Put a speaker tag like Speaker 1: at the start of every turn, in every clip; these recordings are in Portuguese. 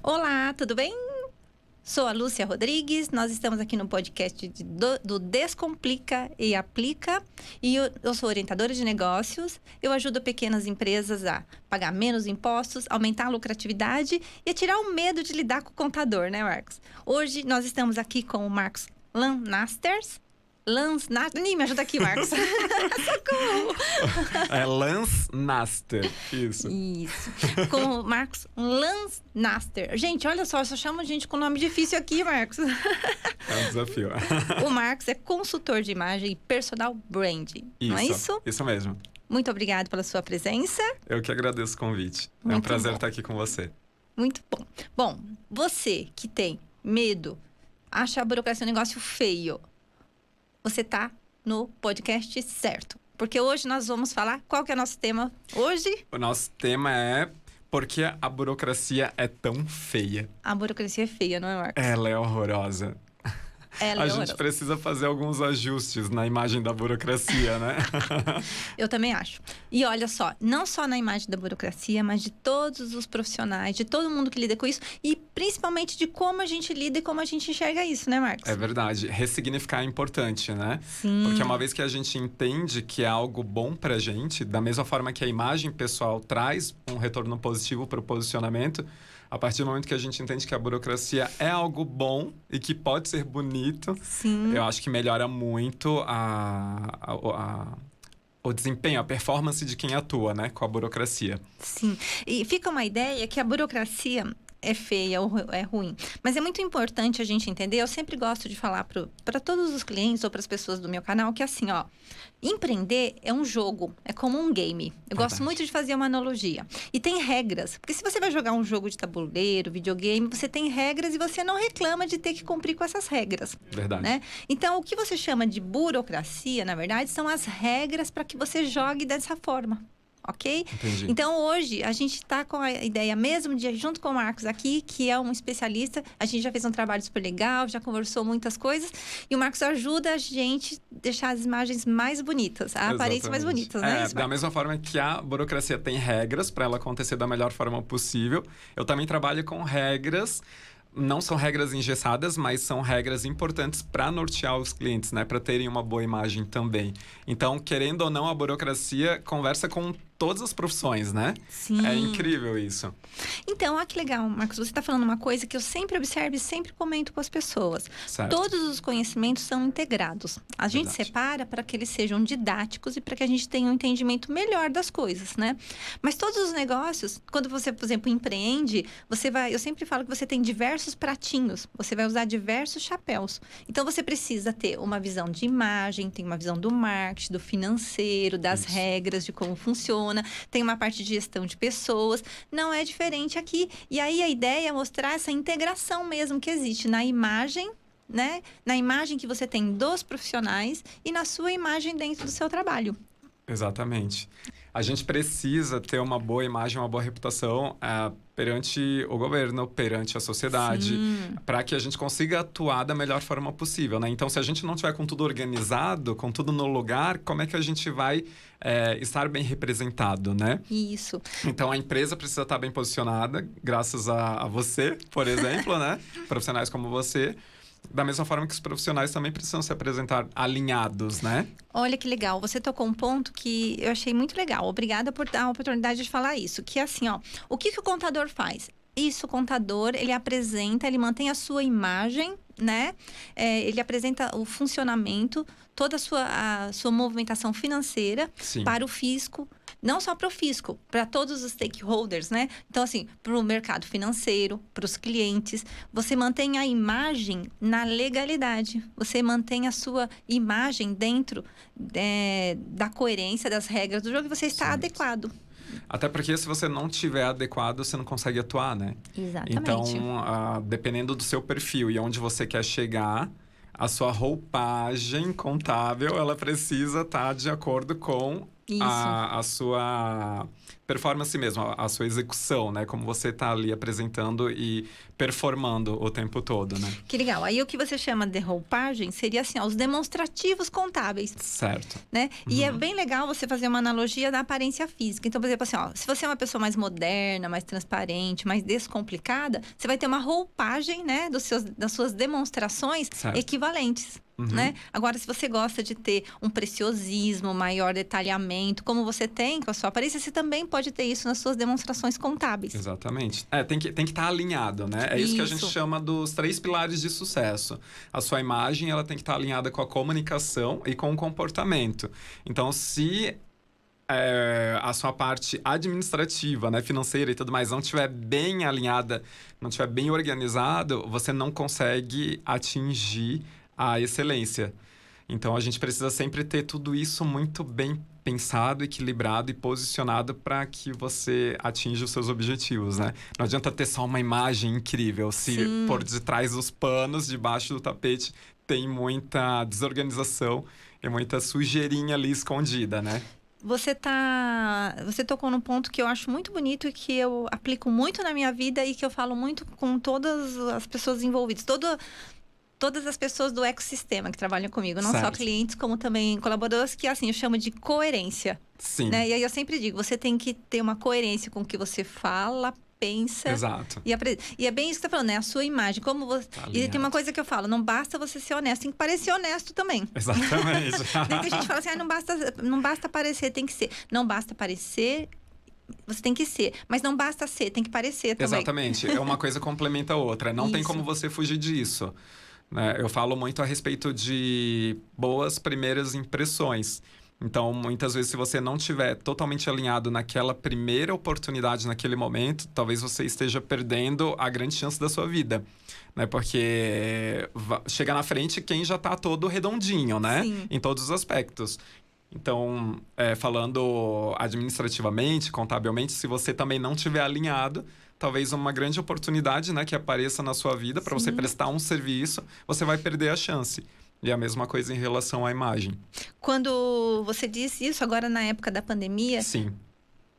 Speaker 1: Olá, tudo bem? Sou a Lúcia Rodrigues, nós estamos aqui no podcast do Descomplica e Aplica. E eu sou orientadora de negócios, eu ajudo pequenas empresas a pagar menos impostos, aumentar a lucratividade e a tirar o medo de lidar com o contador, né, Marcos? Hoje nós estamos aqui com o Marcos Lanasters. Me ajuda aqui, Marcos. Socorro!
Speaker 2: É Lance Naster, isso.
Speaker 1: Isso. Com o Marcos Lannaster. Gente, olha só, eu só chamo gente com nome difícil aqui, Marcos.
Speaker 2: É um desafio.
Speaker 1: O Marcos é consultor de imagem e personal branding. Não é isso?
Speaker 2: Isso mesmo.
Speaker 1: Muito obrigado pela sua presença.
Speaker 2: Eu que agradeço o convite. É um
Speaker 1: Muito
Speaker 2: prazer
Speaker 1: bom.
Speaker 2: estar aqui com você.
Speaker 1: Muito bom. Bom, você que tem medo, acha a burocracia um negócio feio, você tá no podcast certo. Porque hoje nós vamos falar, qual que é o nosso tema hoje?
Speaker 2: O nosso tema é por que a burocracia é tão feia.
Speaker 1: A burocracia é feia, não é, Marcos?
Speaker 2: Ela é horrorosa.
Speaker 1: Ela
Speaker 2: A
Speaker 1: é
Speaker 2: gente
Speaker 1: horrorosa.
Speaker 2: precisa fazer alguns ajustes na imagem da burocracia, né?
Speaker 1: Eu também acho. E olha só, não só na imagem da burocracia, mas de todos os profissionais, de todo mundo que lida com isso e principalmente de como a gente lida e como a gente enxerga isso, né, Marcos?
Speaker 2: É verdade. Ressignificar é importante, né?
Speaker 1: Sim.
Speaker 2: Porque uma vez que a gente entende que é algo bom pra gente, da mesma forma que a imagem pessoal traz um retorno positivo para o posicionamento, a partir do momento que a gente entende que a burocracia é algo bom e que pode ser bonito,
Speaker 1: Sim.
Speaker 2: eu acho que melhora muito o desempenho, a performance de quem atua, né, com a burocracia.
Speaker 1: Sim. E fica uma ideia que a burocracia é feia ou é ruim. Mas é muito importante a gente entender, eu sempre gosto de falar para todos os clientes ou para as pessoas do meu canal que assim, ó, empreender é um jogo, é como um game. Eu gosto muito de fazer uma analogia. E tem regras, porque se você vai jogar um jogo de tabuleiro, videogame, você tem regras e você não reclama de ter que cumprir com essas regras.
Speaker 2: Verdade.
Speaker 1: Né? Então, o que você chama de burocracia, na verdade, são as regras para que você jogue dessa forma. Ok?
Speaker 2: Entendi.
Speaker 1: Então, hoje, a gente está com a ideia mesmo de, junto com o Marcos aqui, que é um especialista, a gente já fez um trabalho super legal, já conversou muitas coisas, e o Marcos ajuda a gente a deixar as imagens mais bonitas, a aparência mais bonita, né?
Speaker 2: Da mesma forma que a burocracia tem regras para ela acontecer da melhor forma possível, eu também trabalho com regras. Não são regras engessadas, mas são regras importantes para nortear os clientes, né? Para terem uma boa imagem também. Então, querendo ou não, a burocracia conversa com todas as profissões, né?
Speaker 1: Sim.
Speaker 2: É incrível isso.
Speaker 1: Então, olha que legal, Marcos. Você está falando uma coisa que eu sempre observo e sempre comento com as pessoas.
Speaker 2: Certo.
Speaker 1: Todos os conhecimentos são integrados. A gente
Speaker 2: Verdade.
Speaker 1: separa para que eles sejam didáticos e para que a gente tenha um entendimento melhor das coisas, né? Mas todos os negócios, quando você, por exemplo, empreende, eu sempre falo que você tem diversos pratinhos. Você vai usar diversos chapéus. Então, você precisa ter uma visão de imagem, tem uma visão do marketing, do financeiro, das
Speaker 2: Isso.
Speaker 1: regras, de como funciona. Tem uma parte de gestão de pessoas. Não é diferente aqui. E aí a ideia é mostrar essa integração mesmo que existe na imagem, né? Na imagem que você tem dos profissionais e na sua imagem dentro do seu trabalho.
Speaker 2: Exatamente. A gente precisa ter uma boa imagem, uma boa reputação perante o governo, perante a sociedade, para que a gente consiga atuar da melhor forma possível, né? Então, se a gente não tiver com tudo organizado, com tudo no lugar, como é que a gente vai estar bem representado, né?
Speaker 1: Isso.
Speaker 2: Então, a empresa precisa estar bem posicionada, graças a você, por exemplo, né? Profissionais como você. Da mesma forma que os profissionais também precisam se apresentar alinhados, né?
Speaker 1: Olha que legal, você tocou um ponto que eu achei muito legal. Obrigada por dar a oportunidade de falar isso. Que é assim, ó, o que o contador faz? Isso, o contador, ele apresenta, ele mantém a sua imagem, né? Ele apresenta o funcionamento, toda a sua movimentação financeira.
Speaker 2: Sim.
Speaker 1: Para o fisco. Não só para o fisco, para todos os stakeholders, né? Então, assim, para o mercado financeiro, para os clientes, você mantém a imagem na legalidade. Você mantém a sua imagem dentro da coerência das regras do jogo e você está adequado.
Speaker 2: Até porque se você não tiver adequado, você não consegue atuar, né?
Speaker 1: Exatamente.
Speaker 2: Então, dependendo do seu perfil e onde você quer chegar, a sua roupagem contábil, ela precisa estar de acordo com
Speaker 1: Isso.
Speaker 2: a sua performance mesmo, a sua execução, né? Como você está ali apresentando e performando o tempo todo, né?
Speaker 1: Que legal. Aí o que você chama de roupagem seria assim, ó, os demonstrativos contábeis.
Speaker 2: Certo.
Speaker 1: Né? E é bem legal você fazer uma analogia da aparência física. Então, por exemplo, assim, ó, se você é uma pessoa mais moderna, mais transparente, mais descomplicada, você vai ter uma roupagem, né, das suas demonstrações
Speaker 2: Certo.
Speaker 1: equivalentes. Né? Agora, se você gosta de ter um preciosismo, maior detalhamento, como você tem com a sua aparência, você também pode ter isso nas suas demonstrações contábeis.
Speaker 2: Exatamente. Tem que estar alinhado, né? É isso que a gente chama dos 3 pilares de sucesso. A sua imagem, ela tem que estar alinhada com a comunicação e com o comportamento. Então, se a sua parte administrativa, né, financeira e tudo mais, não estiver bem alinhada, não estiver bem organizado, você não consegue atingir a excelência. Então, a gente precisa sempre ter tudo isso muito bem pensado, equilibrado e posicionado para que você atinja os seus objetivos, né? Não adianta ter só uma imagem incrível se por detrás dos panos, debaixo do tapete, tem muita desorganização e muita sujeirinha ali escondida, né?
Speaker 1: Você tocou num ponto que eu acho muito bonito e que eu aplico muito na minha vida e que eu falo muito com todas as pessoas envolvidas. Todas as pessoas do ecossistema que trabalham comigo, não só clientes, como também colaboradores, que assim, eu chamo de coerência.
Speaker 2: Sim.
Speaker 1: Né? E aí eu sempre digo, você tem que ter uma coerência com o que você fala, pensa.
Speaker 2: Exato.
Speaker 1: E é bem isso que você tá falando, né? A sua imagem. Como você... E tem uma coisa que eu falo, não basta você ser honesto, tem que parecer honesto também.
Speaker 2: Exatamente.
Speaker 1: Tem que a gente fala assim, não basta parecer, tem que ser. Não basta parecer... Você tem que ser, mas não basta ser, tem que parecer também.
Speaker 2: Exatamente, uma coisa complementa a outra. Não tem como você fugir disso. Né? Eu falo muito a respeito de boas primeiras impressões. Então, muitas vezes, se você não estiver totalmente alinhado naquela primeira oportunidade, naquele momento, talvez você esteja perdendo a grande chance da sua vida. Né? Porque chega na frente quem já está todo redondinho, né?
Speaker 1: Sim.
Speaker 2: Em todos os aspectos. Então, falando administrativamente, contabilmente, se você também não estiver alinhado, talvez uma grande oportunidade, né, que apareça na sua vida para você prestar um serviço, você vai perder a chance. E a mesma coisa em relação à imagem.
Speaker 1: Quando você disse isso, agora na época da pandemia...
Speaker 2: Sim.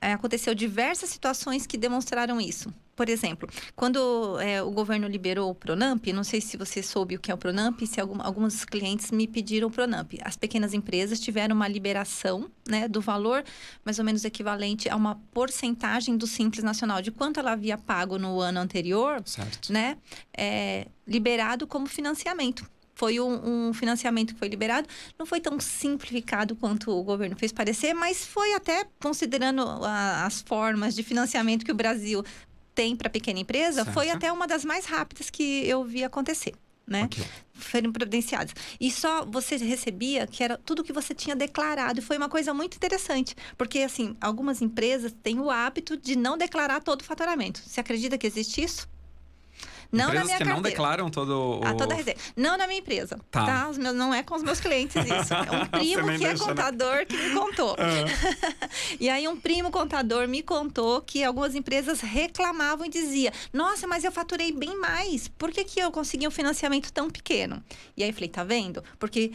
Speaker 1: Aconteceu diversas situações que demonstraram isso. Por exemplo, quando o governo liberou o Pronamp, não sei se você soube o que é o Pronamp, se alguns clientes me pediram o Pronamp. As pequenas empresas tiveram uma liberação, né, do valor mais ou menos equivalente a uma porcentagem do Simples Nacional, de quanto ela havia pago no ano anterior,
Speaker 2: certo,
Speaker 1: né, liberado como financiamento. Foi um financiamento que foi liberado. Não foi tão simplificado quanto o governo fez parecer, mas foi até, considerando as formas de financiamento que o Brasil tem para pequena empresa, foi até uma das mais rápidas que eu vi acontecer. Né?
Speaker 2: Okay.
Speaker 1: Foram providenciadas. E só você recebia que era tudo que você tinha declarado. E foi uma coisa muito interessante. Porque, assim, algumas empresas têm o hábito de não declarar todo o faturamento. Você acredita que existe isso? Não
Speaker 2: empresas
Speaker 1: na minha
Speaker 2: que
Speaker 1: carteira.
Speaker 2: não declaram todo
Speaker 1: toda a receita. Não na minha empresa. Tá? Não é com os meus clientes isso. É um primo que é contador, né? Que me contou. E aí um primo contador me contou que algumas empresas reclamavam e diziam: nossa, mas eu faturei bem mais. Por que eu consegui um financiamento tão pequeno? E aí eu falei, tá vendo? Porque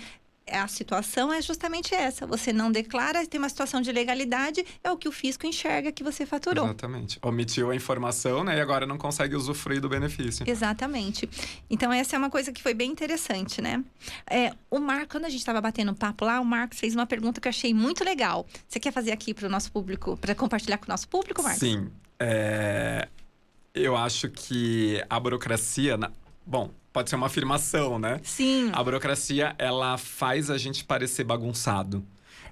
Speaker 1: a situação é justamente essa. Você não declara, tem uma situação de legalidade, é o que o fisco enxerga que você faturou.
Speaker 2: Exatamente. Omitiu a informação, né? E agora não consegue usufruir do benefício.
Speaker 1: Exatamente. Então, essa é uma coisa que foi bem interessante, né? O Marcos, quando a gente estava batendo papo lá, o Marcos fez uma pergunta que eu achei muito legal. Você quer fazer aqui para o nosso público, para compartilhar com o nosso público, Marcos?
Speaker 2: Sim. Eu acho que a burocracia... Bom, pode ser uma afirmação, né?
Speaker 1: Sim.
Speaker 2: A burocracia, ela faz a gente parecer bagunçado.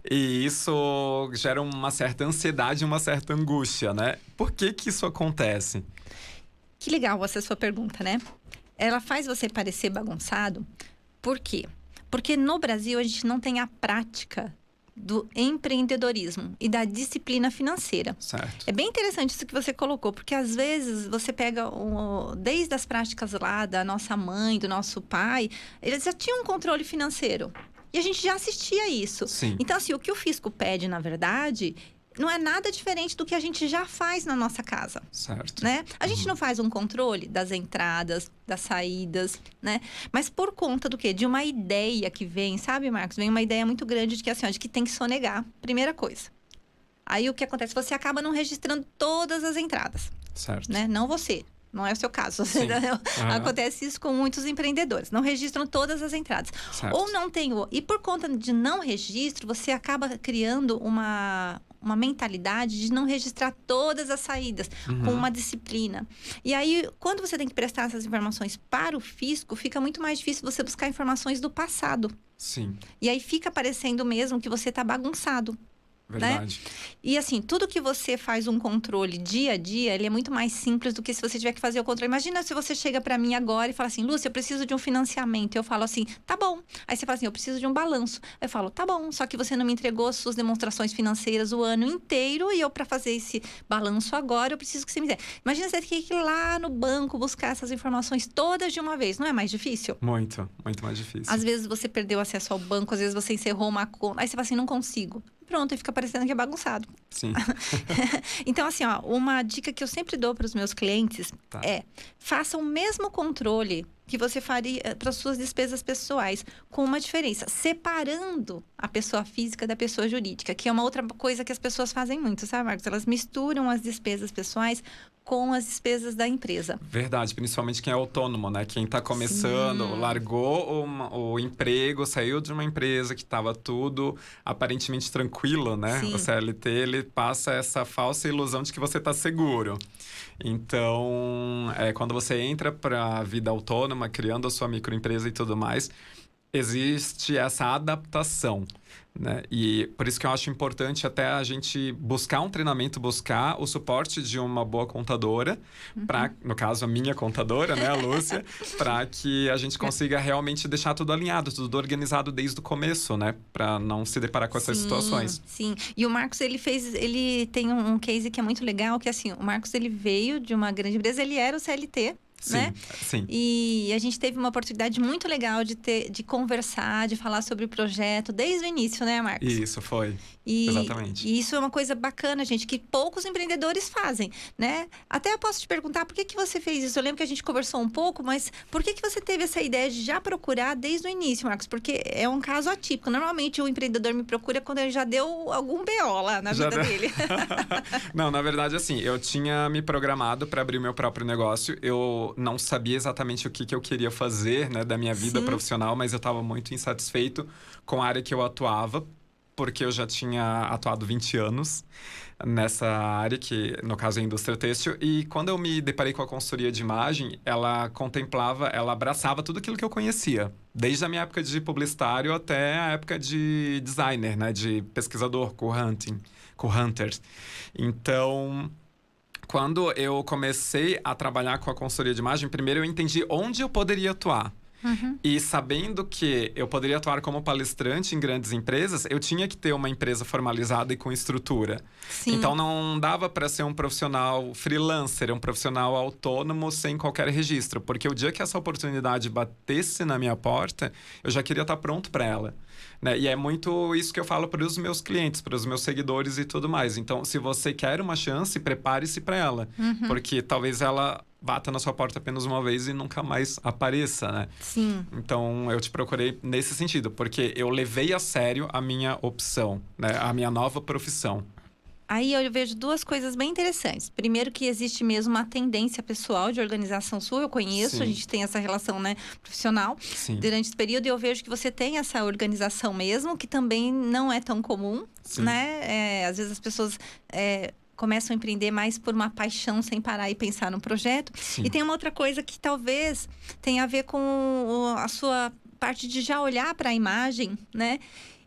Speaker 2: E isso gera uma certa ansiedade e uma certa angústia, né? Por que isso acontece?
Speaker 1: Que legal essa sua pergunta, né? Ela faz você parecer bagunçado. Por quê? Porque no Brasil a gente não tem a prática do empreendedorismo e da disciplina financeira.
Speaker 2: Certo.
Speaker 1: É bem interessante isso que você colocou, porque às vezes você pega desde as práticas lá da nossa mãe, do nosso pai, eles já tinham um controle financeiro. E a gente já assistia isso.
Speaker 2: Sim.
Speaker 1: Então, assim, o que o fisco pede, na verdade, não é nada diferente do que a gente já faz na nossa casa.
Speaker 2: Certo.
Speaker 1: Né? A gente não faz um controle das entradas, das saídas, né? Mas por conta do quê? De uma ideia que vem, sabe, Marcos? Vem uma ideia muito grande de que, assim, ó, de que tem que sonegar. Primeira coisa. Aí o que acontece? Você acaba não registrando todas as entradas,
Speaker 2: Certo.
Speaker 1: né? Não você. Não é o seu caso.
Speaker 2: Sim.
Speaker 1: Acontece isso com muitos empreendedores. Não registram todas as entradas.
Speaker 2: Certo.
Speaker 1: Ou não tem E por conta de não registro, você acaba criando uma mentalidade de não registrar todas as saídas, com uma disciplina. E aí, quando você tem que prestar essas informações para o fisco, fica muito mais difícil você buscar informações do passado.
Speaker 2: Sim.
Speaker 1: E aí fica parecendo mesmo que você está bagunçado.
Speaker 2: Verdade.
Speaker 1: Né? E assim, tudo que você faz um controle dia a dia, ele é muito mais simples do que se você tiver que fazer o controle. Imagina se você chega para mim agora e fala assim, Lúcia, eu preciso de um financiamento. Eu falo assim, tá bom. Aí você fala assim, eu preciso de um balanço. Eu falo, tá bom, só que você não me entregou as suas demonstrações financeiras o ano inteiro e eu, para fazer esse balanço agora, eu preciso que você me dê. Imagina você ter que ir lá no banco buscar essas informações todas de uma vez. Não é mais difícil?
Speaker 2: Muito mais difícil.
Speaker 1: Às vezes você perdeu acesso ao banco, às vezes você encerrou uma conta. Aí você fala assim, não consigo. Pronto, e fica parecendo que é bagunçado.
Speaker 2: Sim.
Speaker 1: Então, assim, ó, uma dica que eu sempre dou para os meus clientes é: faça o mesmo controle que você faria para as suas despesas pessoais, com uma diferença, separando a pessoa física da pessoa jurídica, que é uma outra coisa que as pessoas fazem muito, sabe, Marcos? Elas misturam as despesas pessoais com as despesas da empresa.
Speaker 2: Verdade, principalmente quem é autônomo, né? Quem está começando, largou o emprego, saiu de uma empresa que estava tudo aparentemente tranquilo, né?
Speaker 1: Sim.
Speaker 2: O CLT, ele passa essa falsa ilusão de que você está seguro. Então, quando você entra para a vida autônoma, criando a sua microempresa e tudo mais, existe essa adaptação, né? E por isso que eu acho importante até a gente buscar um treinamento, buscar o suporte de uma boa contadora, no caso a minha contadora, né, a Lúcia, para que a gente consiga realmente deixar tudo alinhado, tudo organizado desde o começo, né? Para não se deparar com essas situações.
Speaker 1: Sim, e o Marcos, ele tem um case que é muito legal, que assim, o Marcos, ele veio de uma grande empresa, ele era o CLT, né?
Speaker 2: Sim.
Speaker 1: E a gente teve uma oportunidade muito legal de conversar, de falar sobre o projeto desde o início, né, Marcos?
Speaker 2: Isso, foi. Exatamente.
Speaker 1: E isso é uma coisa bacana, gente, que poucos empreendedores fazem, né? Até eu posso te perguntar, por que que você fez isso? Eu lembro que a gente conversou um pouco, mas por que que você teve essa ideia de já procurar desde o início, Marcos? Porque é um caso atípico. Normalmente, o empreendedor me procura quando ele já deu algum BO lá na vida dele.
Speaker 2: Não, na verdade, assim, eu tinha me programado para abrir o meu próprio negócio. Eu não sabia exatamente o que eu queria fazer, né, da minha vida profissional, mas eu estava muito insatisfeito com a área que eu atuava, porque eu já tinha atuado 20 anos nessa área, que no caso é a indústria têxtil. E quando eu me deparei com a consultoria de imagem, ela abraçava tudo aquilo que eu conhecia. Desde a minha época de publicitário até a época de designer, né, de pesquisador, co-hunter. Então, quando eu comecei a trabalhar com a consultoria de imagem, primeiro eu entendi onde eu poderia atuar. E sabendo que eu poderia atuar como palestrante em grandes empresas, eu tinha que ter uma empresa formalizada e com estrutura.
Speaker 1: Sim.
Speaker 2: Então não dava para ser um profissional freelancer, um profissional autônomo sem qualquer registro, porque o dia que essa oportunidade batesse na minha porta, eu já queria estar pronto para ela. Né? E é muito isso que eu falo para os meus clientes, para os meus seguidores e tudo mais. Então, se você quer uma chance, prepare-se para ela, porque talvez ela bata na sua porta apenas uma vez e nunca mais apareça, né?
Speaker 1: Sim.
Speaker 2: Então, eu te procurei nesse sentido, porque eu levei a sério a minha opção, né? A minha nova profissão.
Speaker 1: Aí eu vejo duas coisas bem interessantes. Primeiro, que existe mesmo uma tendência pessoal de organização sua. Eu conheço, a gente tem essa relação, né, profissional durante esse período. E eu vejo que você tem essa organização mesmo, que também não é tão comum, né? Às vezes as pessoas começam a empreender mais por uma paixão, sem parar e pensar no projeto. E tem uma outra coisa que talvez tenha a ver com a sua parte de já olhar para a imagem, né?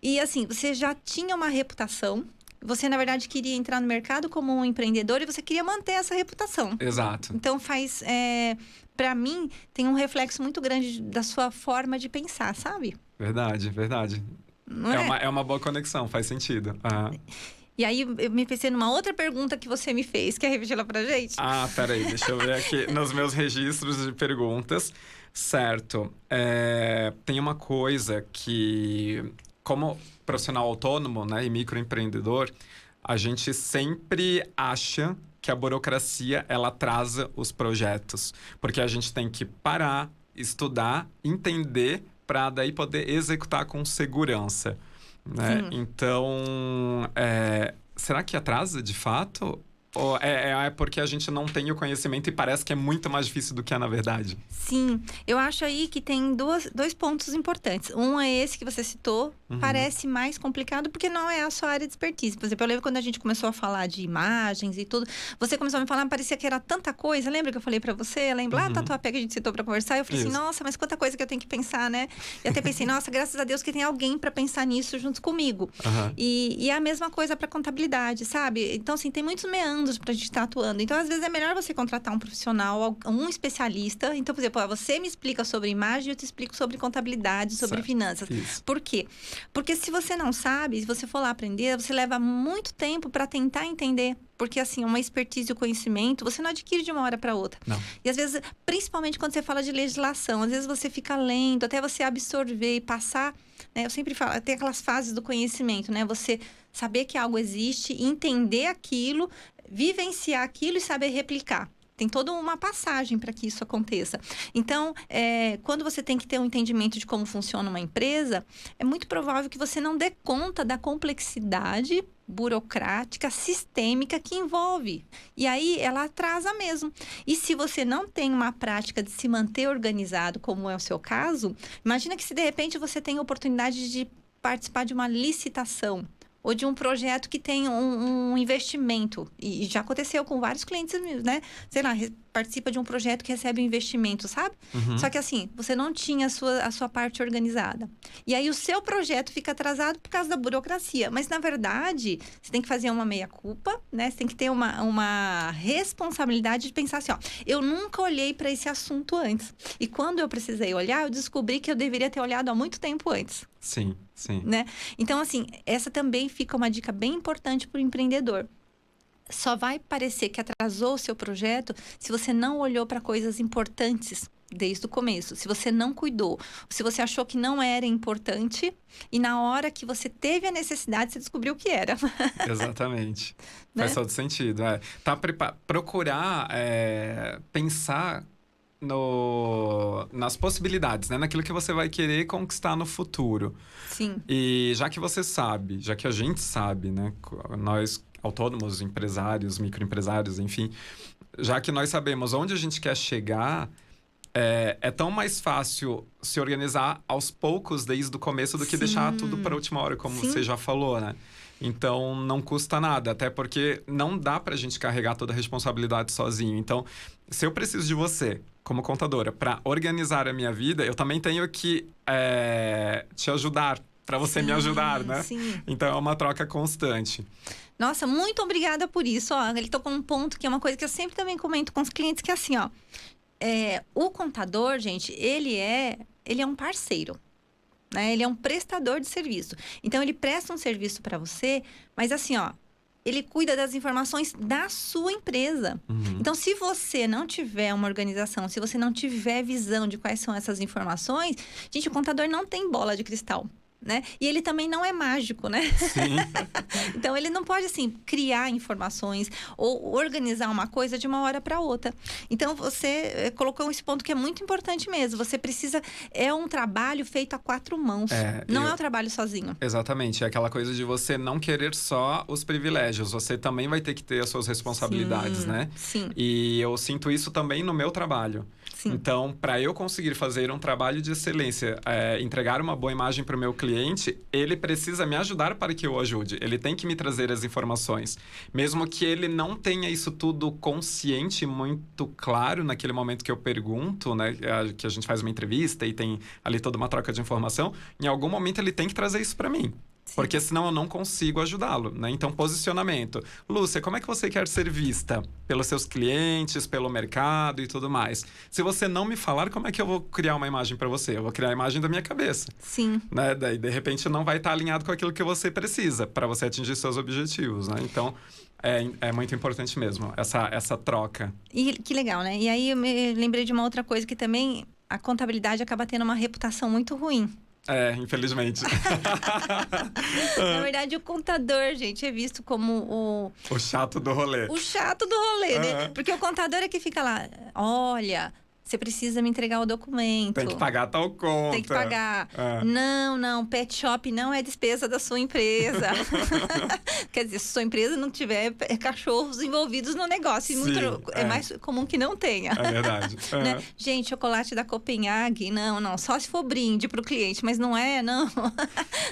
Speaker 1: E assim, você já tinha uma reputação. Você, na verdade, queria entrar no mercado como um empreendedor e você queria manter essa reputação.
Speaker 2: Exato.
Speaker 1: Então, para mim, tem um reflexo muito grande da sua forma de pensar, sabe?
Speaker 2: Verdade.
Speaker 1: Não
Speaker 2: é uma boa conexão, faz sentido.
Speaker 1: E aí, eu me pensei numa outra pergunta que você me fez. Quer repetir ela pra gente?
Speaker 2: Peraí, deixa eu ver aqui nos meus registros de perguntas. Certo. Tem uma coisa que, como profissional autônomo, né, e microempreendedor, a gente sempre acha que a burocracia, ela atrasa os projetos. Porque a gente tem que parar, estudar, entender, para daí poder executar com segurança. Né? Então, será que atrasa de fato? Ou é porque a gente não tem o conhecimento e parece que é muito mais difícil do que é na verdade?
Speaker 1: Sim, eu acho aí que tem dois pontos importantes. Um é esse que você citou, parece mais complicado porque não é a sua área de expertise. Por exemplo, eu lembro quando a gente começou a falar de imagens e tudo, você começou a me falar, parecia que era tanta coisa. Lembra que eu falei pra você? Lembra lá da Tatuapé que a gente citou pra conversar? Eu falei assim, nossa, mas quanta coisa que eu tenho que pensar, né? E até pensei, nossa, graças a Deus que tem alguém pra pensar nisso junto comigo. E é a mesma coisa pra contabilidade, sabe? Então, assim, tem muitos meandros pra gente estar atuando. Então, às vezes, é melhor você contratar um profissional, um especialista. Então, por exemplo, você me explica sobre imagem, eu te explico sobre contabilidade, sobre finanças.
Speaker 2: Isso.
Speaker 1: Por quê? Porque se você não sabe, se você for lá aprender, você leva muito tempo para tentar entender. Porque, assim, uma expertise e o conhecimento, você não adquire de uma hora para outra.
Speaker 2: Não.
Speaker 1: E, às vezes, principalmente quando você fala de legislação, às vezes você fica lendo, até você absorver e passar, né? Eu sempre falo, tem aquelas fases do conhecimento, né? Você saber que algo existe, entender aquilo, vivenciar aquilo e saber replicar. Tem toda uma passagem para que isso aconteça. Então, quando você tem que ter um entendimento de como funciona uma empresa, é muito provável que você não dê conta da complexidade burocrática, sistêmica que envolve. E aí, ela atrasa mesmo. E se você não tem uma prática de se manter organizado, como é o seu caso, imagina que se de repente você tem a oportunidade de participar de uma licitação ou de um projeto que tem um investimento. E já aconteceu com vários clientes, né? Sei lá, participa de um projeto que recebe um investimento, sabe? Só que assim, você não tinha a sua parte organizada. E aí o seu projeto fica atrasado por causa da burocracia. Mas, na verdade, você tem que fazer uma meia-culpa, né? Você tem que ter uma responsabilidade de pensar assim, ó, eu nunca olhei para esse assunto antes. E quando eu precisei olhar, eu descobri que eu deveria ter olhado há muito tempo antes.
Speaker 2: Sim, sim.
Speaker 1: Né? Então, assim, essa também fica uma dica bem importante para o empreendedor. Só vai parecer que atrasou o seu projeto se você não olhou para coisas importantes desde o começo. Se você não cuidou, se você achou que não era importante e na hora que você teve a necessidade, você descobriu que era.
Speaker 2: Exatamente.
Speaker 1: Né?
Speaker 2: Faz todo sentido. Procurar pensar nas possibilidades, né? Naquilo que você vai querer conquistar no futuro.
Speaker 1: Sim.
Speaker 2: E já que você sabe, já que a gente sabe, né? Nós, autônomos, empresários, microempresários, enfim, já que nós sabemos onde a gente quer chegar, é tão mais fácil se organizar aos poucos desde o começo do que deixar tudo para a última hora, como você já falou, né? Então, não custa nada, até porque não dá pra gente carregar toda a responsabilidade sozinho. Então, se eu preciso de você, como contadora, para organizar a minha vida, eu também tenho que te ajudar, para você me ajudar, né?
Speaker 1: Sim.
Speaker 2: Então, é uma troca constante.
Speaker 1: Nossa, muito obrigada por isso. Ó, ele tocou um ponto que é uma coisa que eu sempre também comento com os clientes, que é assim, ó. O contador, gente, ele é um parceiro. Né? Ele é um prestador de serviço. Então, ele presta um serviço para você, mas assim, ó, ele cuida das informações da sua empresa. Então, se você não tiver uma organização, se você não tiver visão de quais são essas informações, gente, o contador não tem bola de cristal. Né? E ele também não é mágico, né?
Speaker 2: Sim.
Speaker 1: Então, ele não pode, assim, criar informações ou organizar uma coisa de uma hora para outra. Então, você colocou esse ponto que é muito importante mesmo. Você precisa... É um trabalho feito a 4 mãos. Não é um trabalho sozinho.
Speaker 2: Exatamente. É aquela coisa de você não querer só os privilégios. Você também vai ter que ter as suas responsabilidades, né?
Speaker 1: Sim.
Speaker 2: E eu sinto isso também no meu trabalho.
Speaker 1: Sim.
Speaker 2: Então, para eu conseguir fazer um trabalho de excelência, entregar uma boa imagem para o meu cliente, ele precisa me ajudar para que eu o ajude. Ele tem que me trazer as informações. Mesmo que ele não tenha isso tudo consciente, muito claro naquele momento que eu pergunto, né? Que a gente faz uma entrevista e tem ali toda uma troca de informação. Em algum momento ele tem que trazer isso para mim. Sim. Porque senão eu não consigo ajudá-lo, né? Então, posicionamento. Lúcia, como é que você quer ser vista? Pelos seus clientes, pelo mercado e tudo mais. Se você não me falar, como é que eu vou criar uma imagem para você? Eu vou criar a imagem da minha cabeça.
Speaker 1: Sim.
Speaker 2: Né? Daí, de repente, não vai estar alinhado com aquilo que você precisa para você atingir seus objetivos, né? Então, é muito importante mesmo, essa troca.
Speaker 1: E que legal, né? E aí, eu me lembrei de uma outra coisa que também a contabilidade acaba tendo uma reputação muito ruim.
Speaker 2: Infelizmente.
Speaker 1: Na verdade, o contador, gente, é visto como
Speaker 2: o chato do rolê.
Speaker 1: O chato do rolê, né? Porque o contador é que fica lá, olha, você precisa me entregar o documento.
Speaker 2: Tem que pagar tal conta.
Speaker 1: Tem que pagar. Não, pet shop não é despesa da sua empresa. Quer dizer, se sua empresa não tiver cachorros envolvidos no negócio, é mais comum que não tenha.
Speaker 2: É verdade.
Speaker 1: Né? Gente, chocolate da Copenhague, não, só se for brinde pro cliente, mas não é, não.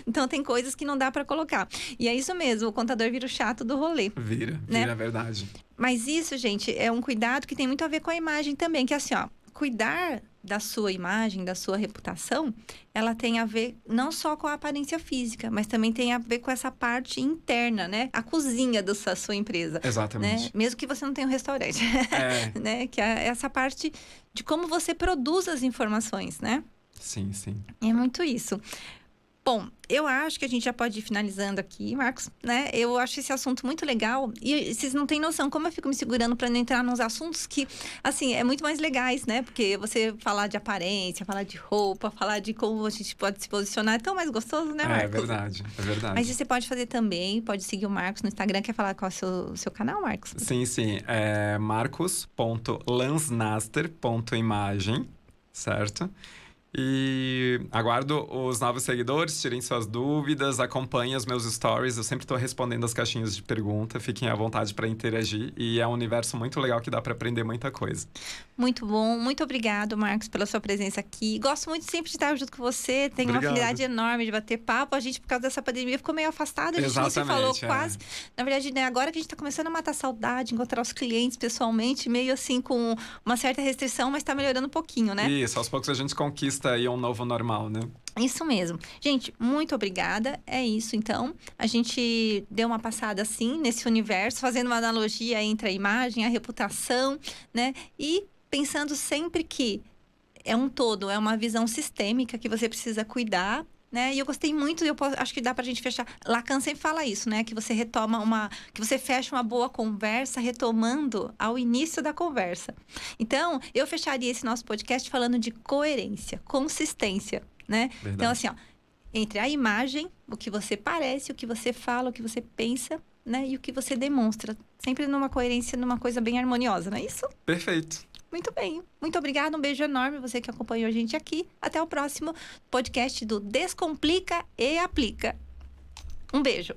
Speaker 1: Então tem coisas que não dá para colocar. E é isso mesmo, o contador vira o chato do rolê.
Speaker 2: Vira, é verdade.
Speaker 1: Mas isso, gente, é um cuidado que tem muito a ver com a imagem também, que é assim, ó, cuidar da sua imagem, da sua reputação, ela tem a ver não só com a aparência física, mas também tem a ver com essa parte interna, né? A cozinha da sua empresa.
Speaker 2: Exatamente.
Speaker 1: Né? Mesmo que você não tenha um restaurante. Né? Que é essa parte de como você produz as informações, né?
Speaker 2: Sim.
Speaker 1: É muito isso. Bom, eu acho que a gente já pode ir finalizando aqui, Marcos, né? Eu acho esse assunto muito legal e vocês não têm noção como eu fico me segurando para não entrar nos assuntos que, assim, é muito mais legais, né? Porque você falar de aparência, falar de roupa, falar de como a gente pode se posicionar é tão mais gostoso, né, Marcos?
Speaker 2: É verdade.
Speaker 1: Mas você pode fazer também, pode seguir o Marcos no Instagram. Quer falar qual é o seu canal, Marcos?
Speaker 2: Sim. É marcos.lansnaster.imagem, certo? E aguardo os novos seguidores, tirem suas dúvidas, acompanhem os meus stories. Eu sempre estou respondendo as caixinhas de pergunta. Fiquem à vontade para interagir. E é um universo muito legal que dá para aprender muita coisa.
Speaker 1: Muito bom. Muito obrigado, Marcos, pela sua presença aqui. Gosto muito sempre de estar junto com você. Tenho uma afinidade enorme de bater papo. A gente, por causa dessa pandemia, ficou meio afastado. A gente não se falou quase. Na verdade, né, agora que a gente está começando a matar a saudade, encontrar os clientes pessoalmente, meio assim com uma certa restrição, mas está melhorando um pouquinho, né?
Speaker 2: Isso, aos poucos a gente conquista aí um novo normal, né?
Speaker 1: Isso mesmo. Gente, muito obrigada. É isso, então. A gente deu uma passada, assim, nesse universo, fazendo uma analogia entre a imagem, a reputação, né? E pensando sempre que é um todo, é uma visão sistêmica que você precisa cuidar, né? E eu gostei muito, acho que dá pra gente fechar. Lacan sempre fala isso, né? Que você que você fecha uma boa conversa retomando ao início da conversa. Então, eu fecharia esse nosso podcast falando de coerência, consistência, né?
Speaker 2: Verdade.
Speaker 1: Então, assim, ó, entre a imagem, o que você parece, o que você fala, o que você pensa, né? E o que você demonstra. Sempre numa coerência, numa coisa bem harmoniosa, não é isso?
Speaker 2: Perfeito.
Speaker 1: Muito bem. Muito obrigada. Um beijo enorme você que acompanhou a gente aqui. Até o próximo podcast do Descomplica e Aplica. Um beijo.